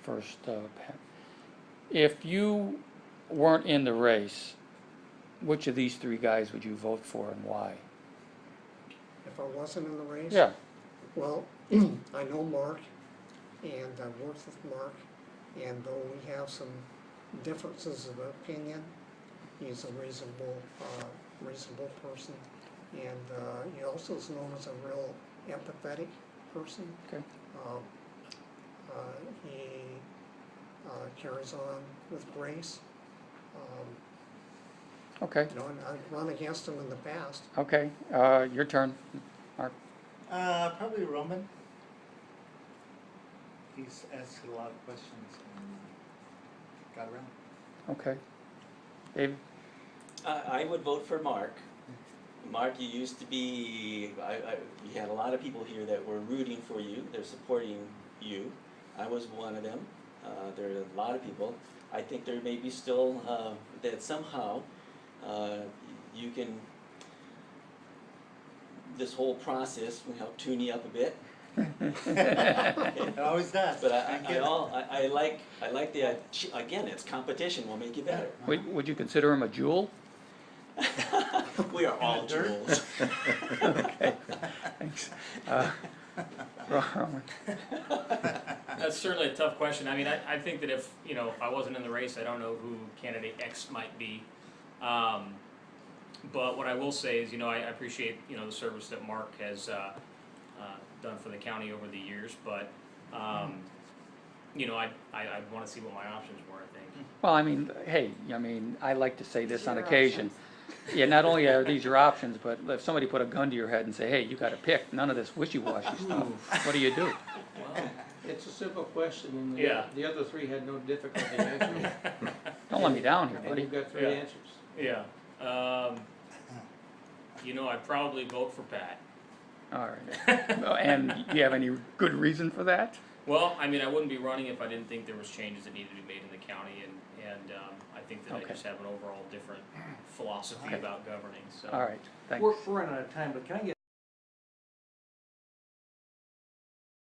first, Pat. If you weren't in the race, which of these three guys would you vote for and why? If I wasn't in the race? Yeah. Well, I know Marc, and I've worked with Marc, and though we have some differences of opinion, he's a reasonable person, and he also is known as a real empathetic person. Okay. He carries on with grace. Okay. You know, and I've run against him in the past. Okay. Your turn, Marc. Probably Roman. He's asked a lot of questions and got around. Okay. David? I would vote for Marc. Marc, you used to be, you had a lot of people here that were rooting for you, they're supporting you. I was one of them. There are a lot of people. I think there may be still, that somehow you can, this whole process will help tune you up a bit. It always does. But I like the, again, it's competition will make you better. Would you consider him a jewel? We are all jewels. Okay. Thanks. Roman? That's certainly a tough question. I mean, I think that if I wasn't in the race, I don't know who candidate X might be. But what I will say is, I appreciate the service that Marc has done for the county over the years. But I'd want to see what my options were. I think. Well, I mean, hey, I like to say this on occasion. Yeah, not only are these your options, but if somebody put a gun to your head and say, hey, you got to pick, none of this wishy-washy stuff, what do you do? Well, it's a simple question, and Yeah. the other three had no difficulty answering. Don't let me down here, And buddy. you've got three Yeah. answers. yeah. I'd probably vote for Pat. All right. And do you have any good reason for that? Well, I mean, I wouldn't be running if I didn't think there was changes that needed to be made in the county, and I think that I Okay. just have an overall different philosophy about governing. So. All right, thanks. We're running out of time, but can I get